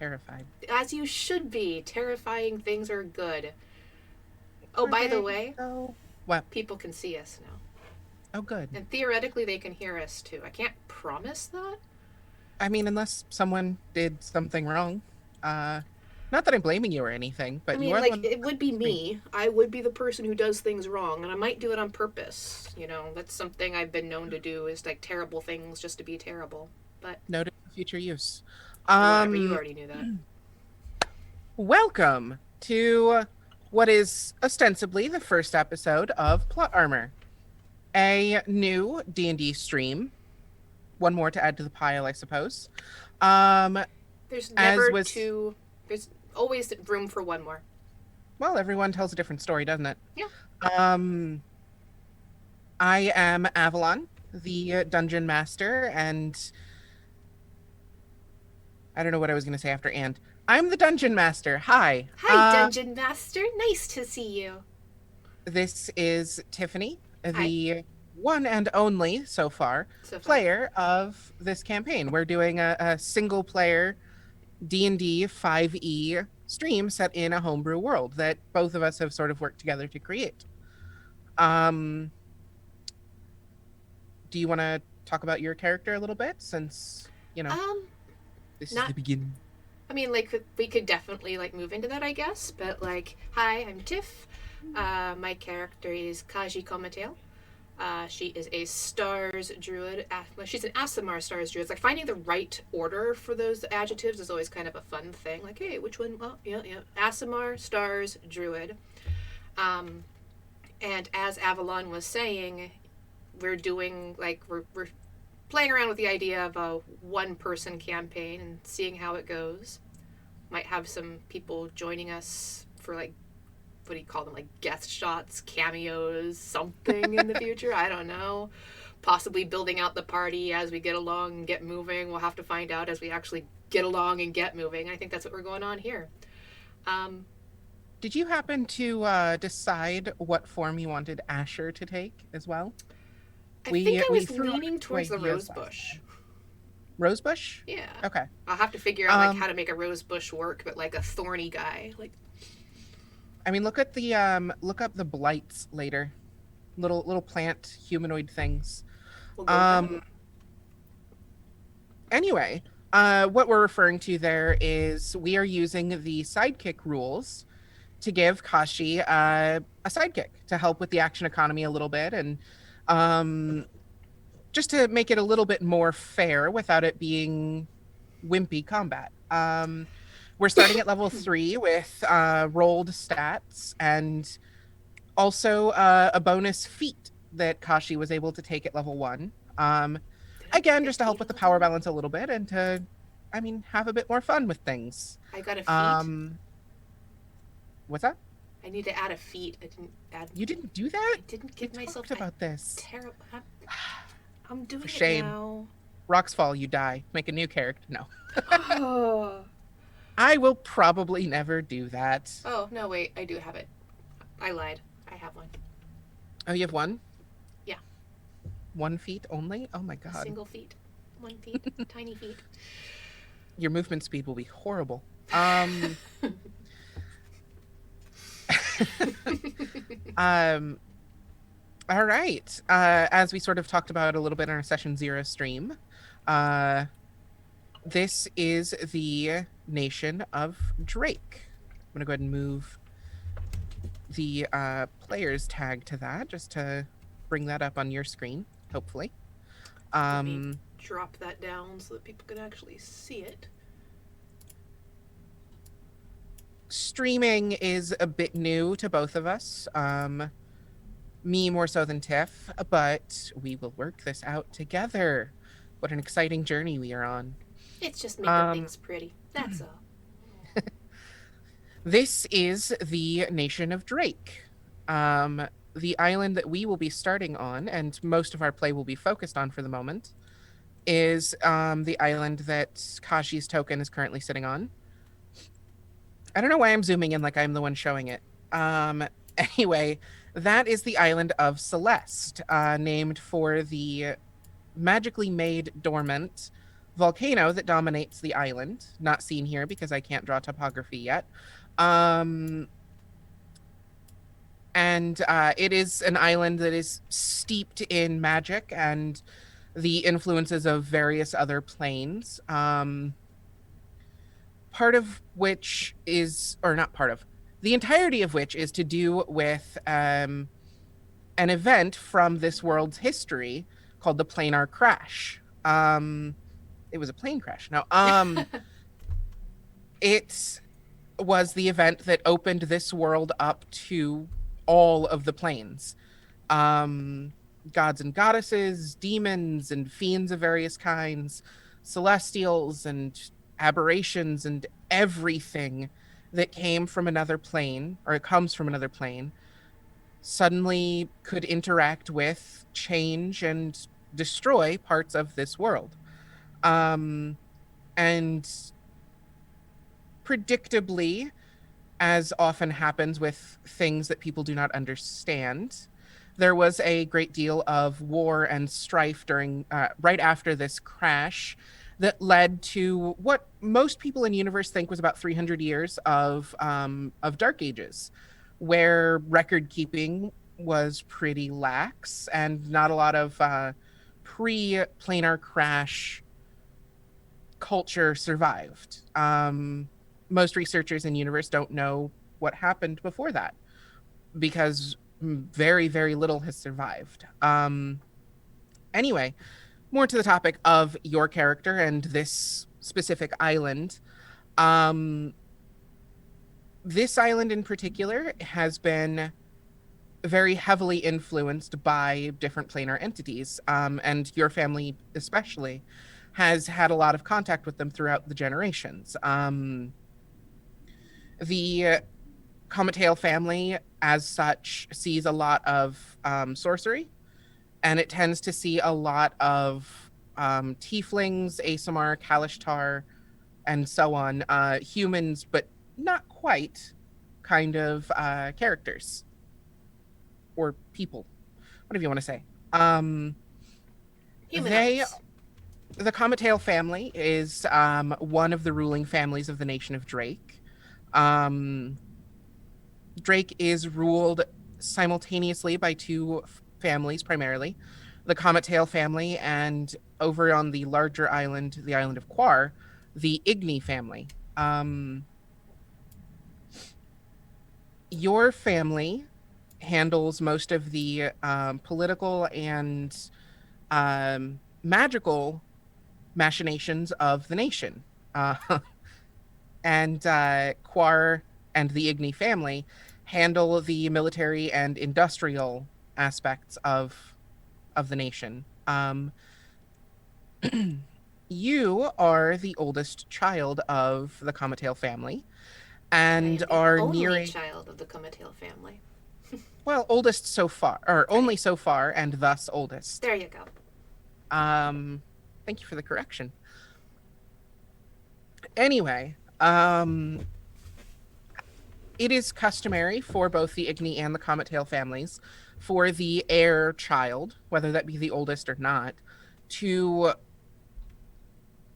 terrified. As you should be. Terrifying things are good. Oh, Are by the they, way, though? What? people can see us now. Oh, good. And theoretically, they can hear us too. I can't promise that. I mean, unless someone did something wrong. Uh, Not that I'm blaming you or anything, I but you mean, are the like, one it would be on screen. me. I would be the person who does things wrong, and I might do it on purpose. You know, that's something I've been known to do is like terrible things just to be terrible. But Noted for future use. whatever, you Um, already knew that. Welcome to what is ostensibly the first episode of Plot Armor, a new D&D stream. One more to add to the pile, I suppose. Um, There's as never was, two. There's always room for one more. well, everyone tells a different story, doesn't it? Yeah. Um, I am Avalon, the dungeon master, and I don't know what I was going to say after and. I'm the dungeon master. Hi. Hi, Dungeon Master. Nice to see you. This is Tiffany, Hi. the one and only so far So far. player of this campaign. We're doing a single player D&D 5e stream set in a homebrew world that both of us have sort of worked together to create. Um, do you want to talk about your character a little bit since, Um, this is not. the beginning? I mean, like, we could definitely like move into that, I guess. But like, hi, I'm Tiff. My character is Kaji Komatail. She is a stars druid. Well, she's an Asimar stars druid. It's like finding the right order for those adjectives is always kind of a fun thing. Like, hey, which one? Oh, yeah, yeah. Asimar stars druid. Um, and as Avalon was saying, we're doing like we're playing around with the idea of a one person campaign and seeing how it goes. Might have some people joining us for like what do you call them, like guest shots, cameos, something in the future. I don't know. Possibly building out the party as we get along and get moving. We'll have to find out as we actually get along and get moving. I think that's what we're going on here. Um, Did you happen to decide what form you wanted Asher to take as well? I think We I we was threw out leaning a few towards the ideas rose last bush. time. Rosebush? Yeah. Okay. I'll have to figure out like Um, how to make a rose bush work, but like a thorny guy. Like I mean, look up the blights later. Little plant humanoid things. we'll go with that. Um, anyway, what we're referring to there is we are using the sidekick rules to give Kashi a sidekick to help with the action economy a little bit and um just to make it a little bit more fair without it being wimpy combat. We're starting at level 3 with rolled stats and also a bonus feat that Kashi was able to take at level 1. Did I Again, get a just to help feat with on the level power one? balance a little bit and to, I mean, have a bit more fun with things. I got a feat. Um, what's that? I need to add a feat. I didn't add. You didn't do that? I didn't We give myself. talked about this. Terrible. I'm For doing it shame. now. Rocks fall, you die. Make a new character. No. Oh. I will probably never do that. Oh no! Wait, I do have it. I lied. I have one. Oh, you have one? Yeah. 1 feet only? Oh my A god. single feet. 1 feet. Tiny feet. Your movement speed will be horrible. Um um all right. As we sort of talked about a little bit on our session 0 stream, uh this is the nation of Drake. I'm gonna go ahead and move the players tag to that just to bring that up on your screen, hopefully. Let me Um drop that down so that people can actually see it. Streaming is a bit new to both of us. Me more so than Tiff, but we will work this out together. What an exciting journey we are on. It's just making Um, things pretty. That's all. this is the nation of Drake. The island that we will be starting on, and most of our play will be focused on for the moment, is the island that Kashi's token is currently sitting on. I don't know why I'm zooming in like I'm the one showing it. Anyway, that is the island of Celeste, named for the magically made dormant volcano that dominates the island, not seen here because I can't draw topography yet. Um, and it is an island that is steeped in magic and the influences of various other planes. Part of which is, or not part of, the entirety of which is to do with an event from this world's history called the Planar Crash. It was a plane crash. No, it was the event that opened this world up to all of the planes. Um, Gods and goddesses, demons and fiends of various kinds, celestials and aberrations, and everything that came from another plane or it comes from another plane suddenly could interact with, change, and destroy parts of this world. Um, and predictably, as often happens with things that people do not understand, there was a great deal of war and strife during right after this crash that led to what most people in the universe think was about 300 years of dark ages, where record keeping was pretty lax and not a lot of pre-planar crash culture survived. Most researchers in the universe don't know what happened before that because very, very little has survived. Anyway, more to the topic of your character and this specific island. Um, this island in particular has been very heavily influenced by different planar entities, and your family especially has had a lot of contact with them throughout the generations. The Cometail family, as such, sees a lot of sorcery, and it tends to see a lot of tieflings, Asamar, Kalishtar, and so on, humans, but not quite, kind of characters or people, whatever you want to say. Um, they, Humanoids. the Cometail family is one of the ruling families of the nation of Drake. Um, Drake is ruled simultaneously by two families primarily, the Comet Tail family, and over on the larger island, the island of Quar, the Igni family. Your family handles most of the political and magical machinations of the nation. Uh, and Quar and the Igni family handle the military and industrial aspects of the nation. You are the oldest child of the Cometail family I and am the are only nearing, child of the Comatale family. well, oldest so far, or Right. only so far, and thus oldest. There you go. Um, Thank you for the correction. Anyway, it is customary for both the Igni and the Cometail families for the heir child, whether that be the oldest or not, to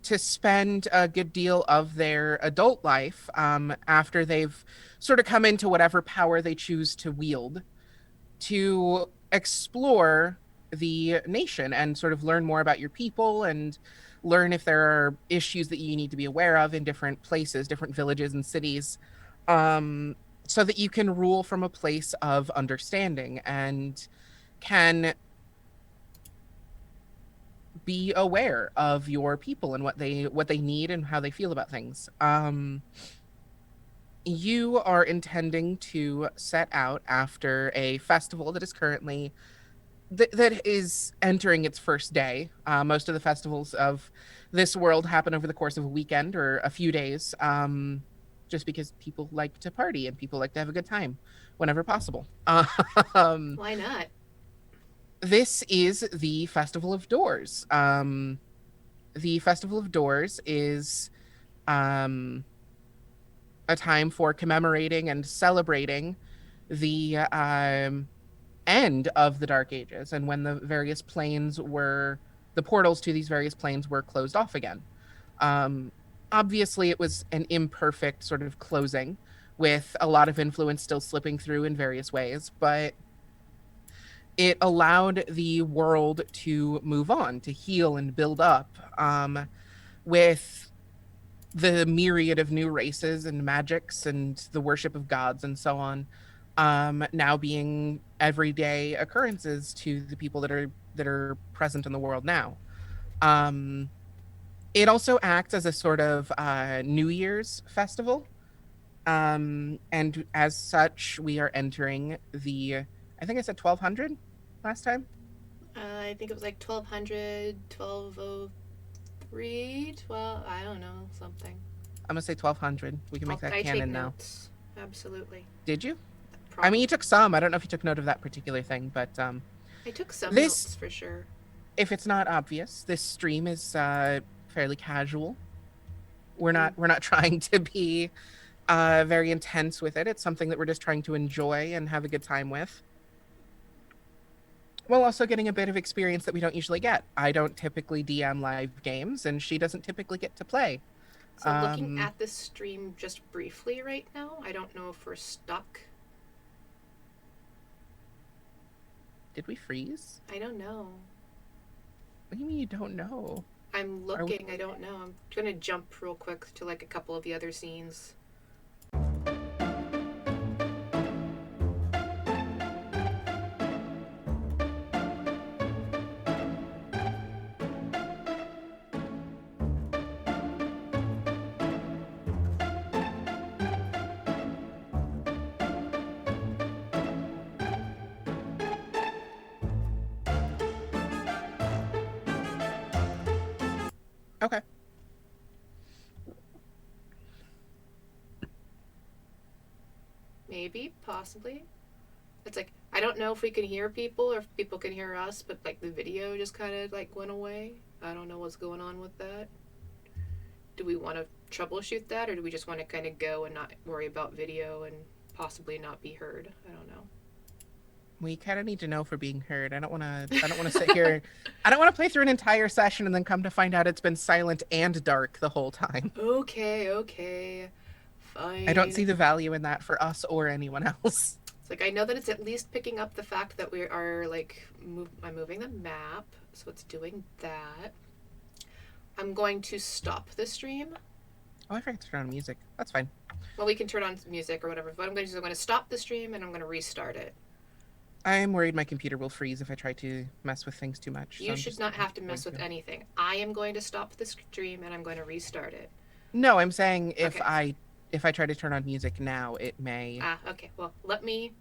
spend a good deal of their adult life after they've sort of come into whatever power they choose to wield to explore the nation and sort of learn more about your people and learn if there are issues that you need to be aware of in different places, different villages and cities, um, so that you can rule from a place of understanding and can be aware of your people and what they need and how they feel about things. You are intending to set out after a festival that is currently that is entering its first day. Most of the festivals of this world happen over the course of a weekend or a few days, just because people like to party and people like to have a good time whenever possible. Um, Why not? this is the Festival of Doors. The Festival of Doors is um, a time for commemorating and celebrating the end of the Dark Ages and when the various planes were the portals to these various planes were closed off again. Um, Obviously, it was an imperfect sort of closing with a lot of influence still slipping through in various ways, but it allowed the world to move on, to heal and build up with the myriad of new races and magics and the worship of gods and so on now being everyday occurrences to the people that are present in the world now. Um, it also acts as a sort of New Year's festival. And as such, we are entering I think I said 1200 last time. I think it was like 1200, 1203, 12, I don't know, something. I'm going to say 1200. We can make that I take canon now. notes. Absolutely. Did you? I mean, Probably. you took some. I don't know if you took note of that particular thing, but I took some this, notes for sure. if it's not obvious, this stream is fairly casual. We're Mm. not trying to be very intense with it. It's something that we're just trying to enjoy and have a good time with, while also getting a bit of experience that we don't usually get. I don't typically DM live games, and she doesn't typically get to play. So looking Um, at this stream just briefly right now, I don't know if we're stuck. did we freeze? I don't know. What do you mean you don't know? I'm Are looking. I don't know. I'm gonna jump real quick to like a couple of the other scenes. okay? Maybe, possibly. It's like I don't know if we can hear people or if people can hear us, but like the video just kind of like went away. I don't know what's going on with that. Do we want to troubleshoot that, or do we just want to kind of go and not worry about video and possibly not be heard? I don't know. We kind of need to know if we're being heard. I don't want to. I don't want to sit here. I don't want to play through an entire session and then come to find out it's been silent and dark the whole time. Okay, okay, I don't see fine. the value in that for us or anyone else. It's like I know that it's at least picking up the fact that we are like I'm moving the map, so it's doing that. I'm going to stop the stream. Oh, I forgot to turn on music. That's fine. Well, we can turn on music or whatever. But I'm going to stop the stream and I'm going to restart it. I'm worried my computer will freeze if I try to mess with things too much. So You I'm should just not have to mess going with to. anything. I am going to stop the stream and I'm going to restart it. No, I'm saying Okay. if I try to turn on music now, it may. Okay. Well, let me